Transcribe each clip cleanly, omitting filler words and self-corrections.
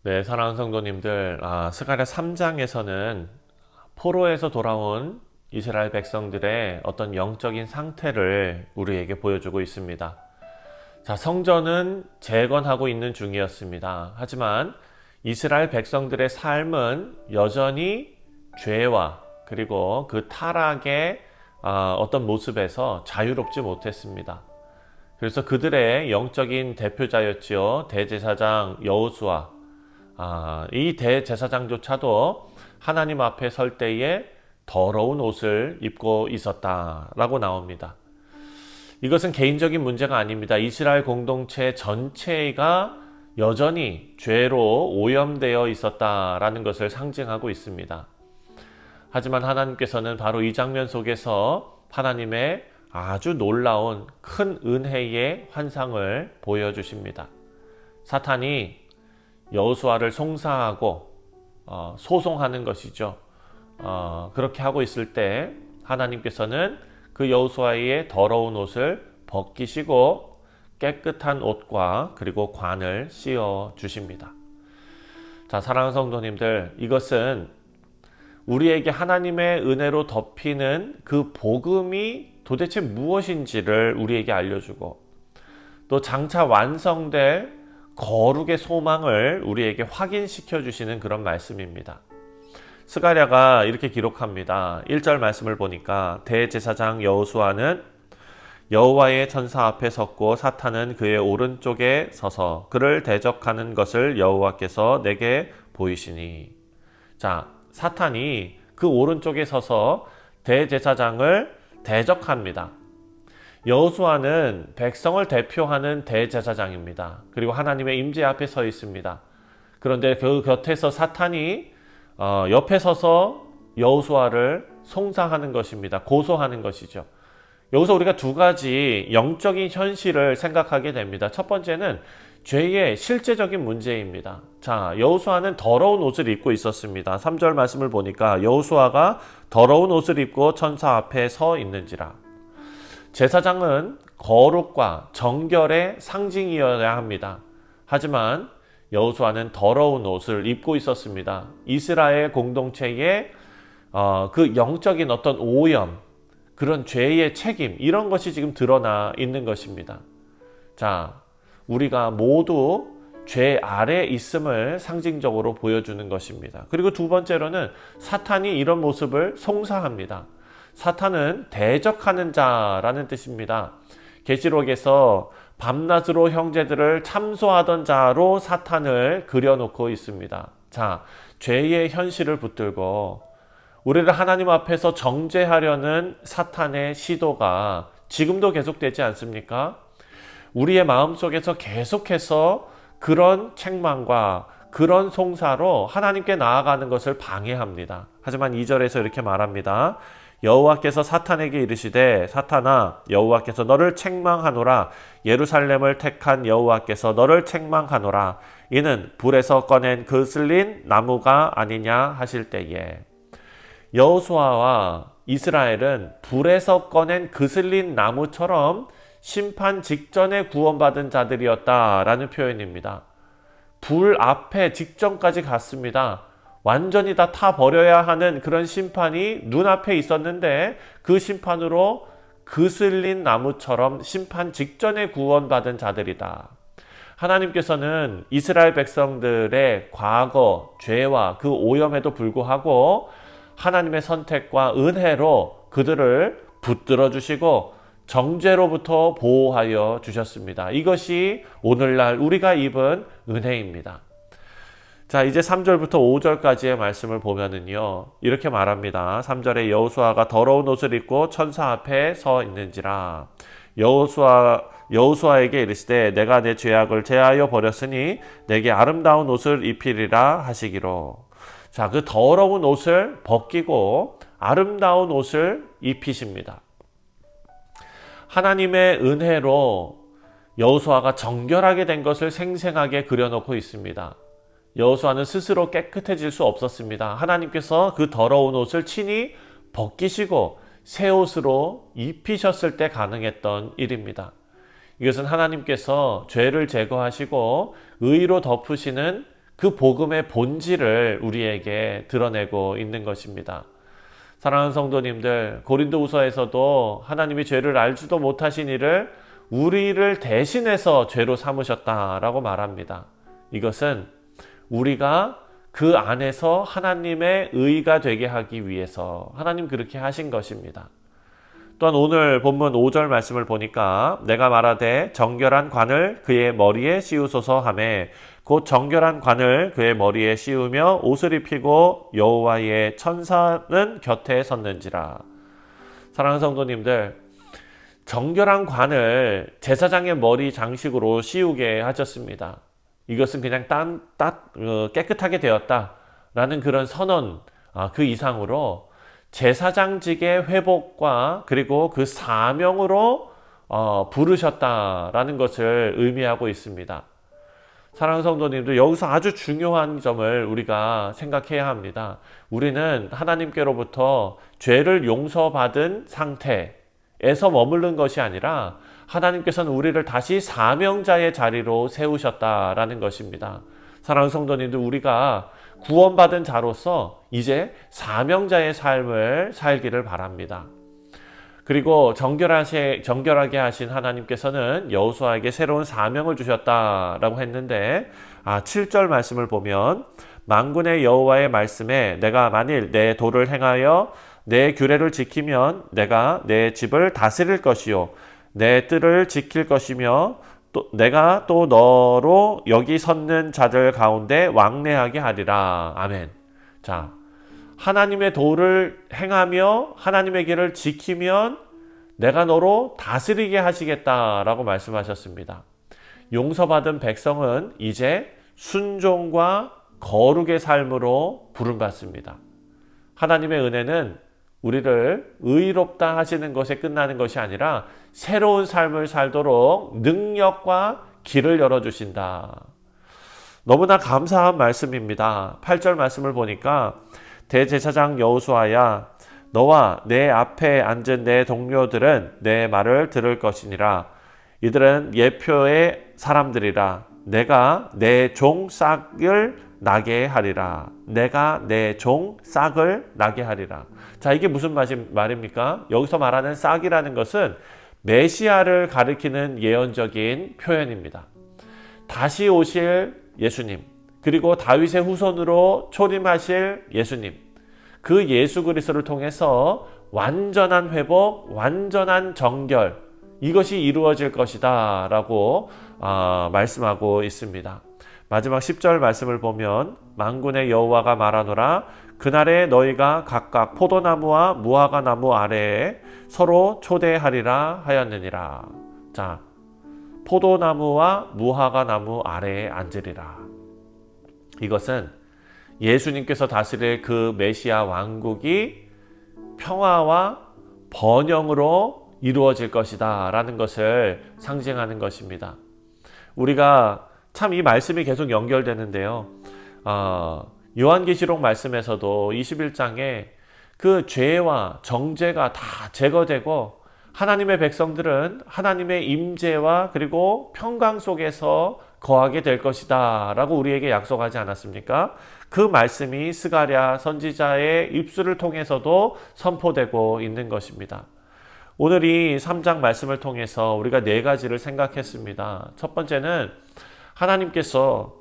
네, 사랑하는 성도님들, 스가랴 3장에서는 포로에서 돌아온 이스라엘 백성들의 어떤 영적인 상태를 우리에게 보여주고 있습니다. 자, 성전은 재건하고 있는 중이었습니다. 하지만 이스라엘 백성들의 삶은 여전히 죄와 그리고 그 타락의 어떤 모습에서 자유롭지 못했습니다. 그래서 그들의 영적인 대표자였지요. 대제사장 여호수아. 이 대제사장조차도 하나님 앞에 설 때에 더러운 옷을 입고 있었다라고 나옵니다. 이것은 개인적인 문제가 아닙니다. 이스라엘 공동체 전체가 여전히 죄로 오염되어 있었다라는 것을 상징하고 있습니다. 하지만 하나님께서는 바로 이 장면 속에서 하나님의 아주 놀라운 큰 은혜의 환상을 보여주십니다. 사탄이 여호수아를 송사하고 소송하는 것이죠. 그렇게 하고 있을 때 하나님께서는 그 여호수아의 더러운 옷을 벗기시고 깨끗한 옷과 그리고 관을 씌워 주십니다. 자, 사랑하는 성도님들, 이것은 우리에게 하나님의 은혜로 덮이는 그 복음이 도대체 무엇인지를 우리에게 알려주고 또 장차 완성될 거룩의 소망을 우리에게 확인시켜 주시는 그런 말씀입니다. 스가랴가 이렇게 기록합니다. 1절 말씀을 보니까 대제사장 여호수아는 여호와의 천사 앞에 섰고 사탄은 그의 오른쪽에 서서 그를 대적하는 것을 여호와께서 내게 보이시니. 자, 사탄이 그 오른쪽에 서서 대제사장을 대적합니다. 여호수아는 백성을 대표하는 대제사장입니다. 그리고 하나님의 임재 앞에 서 있습니다. 그런데 그 곁에서 사탄이 옆에 서서 여호수아를 송사하는 것입니다. 고소하는 것이죠. 여기서 우리가 두 가지 영적인 현실을 생각하게 됩니다. 첫 번째는 죄의 실제적인 문제입니다. 자, 여호수아는 더러운 옷을 입고 있었습니다. 3절 말씀을 보니까 여호수아가 더러운 옷을 입고 천사 앞에 서 있는지라. 제사장은 거룩과 정결의 상징이어야 합니다. 하지만 여호수아는 더러운 옷을 입고 있었습니다. 이스라엘 공동체의 그 영적인 어떤 오염, 그런 죄의 책임, 이런 것이 지금 드러나 있는 것입니다. 자, 우리가 모두 죄 아래 있음을 상징적으로 보여주는 것입니다. 그리고 두 번째로는 사탄이 이런 모습을 송사합니다. 사탄은 대적하는 자라는 뜻입니다. 계시록에서 밤낮으로 형제들을 참소하던 자로 사탄을 그려놓고 있습니다. 자, 죄의 현실을 붙들고 우리를 하나님 앞에서 정죄하려는 사탄의 시도가 지금도 계속되지 않습니까? 우리의 마음속에서 계속해서 그런 책망과 그런 송사로 하나님께 나아가는 것을 방해합니다. 하지만 2절에서 이렇게 말합니다. 여호와께서 사탄에게 이르시되 사탄아 여호와께서 너를 책망하노라. 예루살렘을 택한 여호와께서 너를 책망하노라. 이는 불에서 꺼낸 그슬린 나무가 아니냐 하실 때에. 여호수아와 이스라엘은 불에서 꺼낸 그슬린 나무처럼 심판 직전에 구원받은 자들이었다라는 표현입니다. 불 앞에 직전까지 갔습니다. 완전히 다 타버려야 하는 그런 심판이 눈앞에 있었는데 그 심판으로 그슬린 나무처럼 심판 직전에 구원받은 자들이다. 하나님께서는 이스라엘 백성들의 과거, 죄와 그 오염에도 불구하고 하나님의 선택과 은혜로 그들을 붙들어 주시고 정죄로부터 보호하여 주셨습니다. 이것이 오늘날 우리가 입은 은혜입니다. 자, 이제 3절부터 5절까지의 말씀을 보면은요, 이렇게 말합니다. 3절에 여호수아가 더러운 옷을 입고 천사 앞에 서 있는지라. 여호수아에게 이르시되 내가 내 죄악을 제하여 버렸으니 내게 아름다운 옷을 입히리라 하시기로. 자, 그 더러운 옷을 벗기고 아름다운 옷을 입히십니다. 하나님의 은혜로 여호수아가 정결하게 된 것을 생생하게 그려놓고 있습니다. 여호수아는 스스로 깨끗해질 수 없었습니다. 하나님께서 그 더러운 옷을 친히 벗기시고 새 옷으로 입히셨을 때 가능했던 일입니다. 이것은 하나님께서 죄를 제거하시고 의로 덮으시는 그 복음의 본질을 우리에게 드러내고 있는 것입니다. 사랑하는 성도님들, 고린도후서에서도 하나님이 죄를 알지도 못하신 이를 우리를 대신해서 죄로 삼으셨다라고 말합니다. 이것은 우리가 그 안에서 하나님의 의가 되게 하기 위해서 하나님 그렇게 하신 것입니다. 또한 오늘 본문 5절 말씀을 보니까 내가 말하되 정결한 관을 그의 머리에 씌우소서 하매 곧 정결한 관을 그의 머리에 씌우며 옷을 입히고 여호와의 천사는 곁에 섰는지라. 사랑하는 성도님들, 정결한 관을 제사장의 머리 장식으로 씌우게 하셨습니다. 이것은 그냥 깨끗하게 되었다라는 그런 선언, 그 이상으로 제사장직의 회복과 그리고 그 사명으로 부르셨다라는 것을 의미하고 있습니다. 사랑하는 성도님들, 여기서 아주 중요한 점을 우리가 생각해야 합니다. 우리는 하나님께로부터 죄를 용서받은 상태에서 머무른 것이 아니라 하나님께서는 우리를 다시 사명자의 자리로 세우셨다라는 것입니다. 사랑하는 성도님들, 우리가 구원받은 자로서 이제 사명자의 삶을 살기를 바랍니다. 그리고 정결하게 하신 하나님께서는 여호수아에게 새로운 사명을 주셨다라고 했는데 7절 말씀을 보면 만군의 여호와의 말씀에 내가 만일 내 도를 행하여 내 규례를 지키면 내가 내 집을 다스릴 것이요 내 뜰을 지킬 것이며 또 내가 또 너로 여기 섰는 자들 가운데 왕래하게 하리라. 아멘. 자, 하나님의 도를 행하며 하나님의 길을 지키면 내가 너로 다스리게 하시겠다라고 말씀하셨습니다. 용서받은 백성은 이제 순종과 거룩의 삶으로 부름받습니다. 하나님의 은혜는 우리를 의롭다 하시는 것에 끝나는 것이 아니라 새로운 삶을 살도록 능력과 길을 열어주신다. 너무나 감사한 말씀입니다. 8절 말씀을 보니까 대제사장 여호수아야 너와 내 앞에 앉은 내 동료들은 내 말을 들을 것이니라. 이들은 예표의 사람들이라. 내가 내 종 싹을 나게 하리라. 내가 내 종 싹을 나게 하리라. 자, 이게 무슨 말입니까? 여기서 말하는 싹이라는 것은 메시아를 가리키는 예언적인 표현입니다. 다시 오실 예수님, 그리고 다윗의 후손으로 초림하실 예수님, 그 예수 그리스도를 통해서 완전한 회복, 완전한 정결, 이것이 이루어질 것이다 라고 말씀하고 있습니다. 마지막 10절 말씀을 보면 만군의 여호와가 말하노라. 그날에 너희가 각각 포도나무와 무화과 나무 아래에 서로 초대하리라 하였느니라. 자, 포도나무와 무화과 나무 아래에 앉으리라. 이것은 예수님께서 다스릴 그 메시아 왕국이 평화와 번영으로 이루어질 것이다 라는 것을 상징하는 것입니다. 우리가 참 이 말씀이 계속 연결되는데요. 요한계시록 말씀에서도 21장에 그 죄와 정죄가 다 제거되고 하나님의 백성들은 하나님의 임재와 그리고 평강 속에서 거하게 될 것이다 라고 우리에게 약속하지 않았습니까? 그 말씀이 스가랴 선지자의 입술을 통해서도 선포되고 있는 것입니다. 오늘 이 3장 말씀을 통해서 우리가 4가지를 생각했습니다. 첫 번째는 하나님께서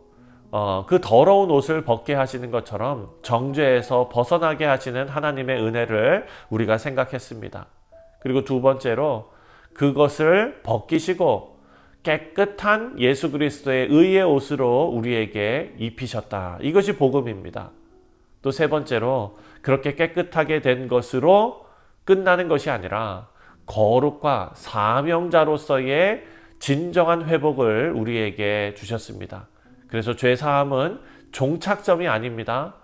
그 더러운 옷을 벗게 하시는 것처럼 정죄에서 벗어나게 하시는 하나님의 은혜를 우리가 생각했습니다. 그리고 두 번째로 그것을 벗기시고 깨끗한 예수 그리스도의 의의 옷으로 우리에게 입히셨다. 이것이 복음입니다. 또 세 번째로 그렇게 깨끗하게 된 것으로 끝나는 것이 아니라 거룩과 사명자로서의 진정한 회복을 우리에게 주셨습니다. 그래서 죄사함은 종착점이 아닙니다.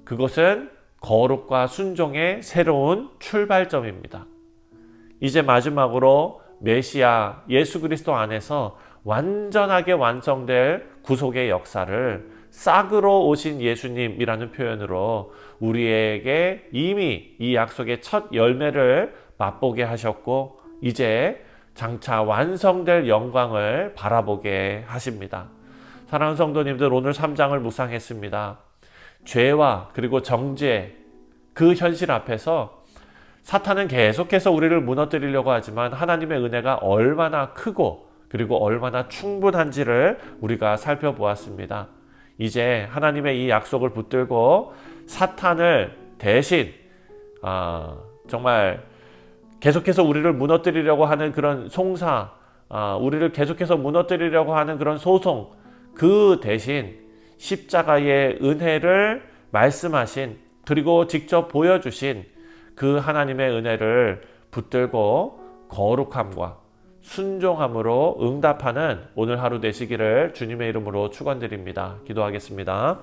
그것은 거룩과 순종의 새로운 출발점입니다. 이제 마지막으로 메시아 예수 그리스도 안에서 완전하게 완성될 구속의 역사를 싹으로 오신 예수님이라는 표현으로 우리에게 이미 이 약속의 첫 열매를 맛보게 하셨고 이제 장차 완성될 영광을 바라보게 하십니다. 사랑하는 성도님들, 오늘 3장을 묵상했습니다. 죄와 그리고 정죄, 그 현실 앞에서 사탄은 계속해서 우리를 무너뜨리려고 하지만 하나님의 은혜가 얼마나 크고 그리고 얼마나 충분한지를 우리가 살펴보았습니다. 이제 하나님의 이 약속을 붙들고 사탄을 대신 정말 계속해서 우리를 무너뜨리려고 하는 그런 송사, 우리를 계속해서 무너뜨리려고 하는 그런 소송, 그 대신 십자가의 은혜를 말씀하신 그리고 직접 보여주신 그 하나님의 은혜를 붙들고 거룩함과 순종함으로 응답하는 오늘 하루 되시기를 주님의 이름으로 축원드립니다. 기도하겠습니다.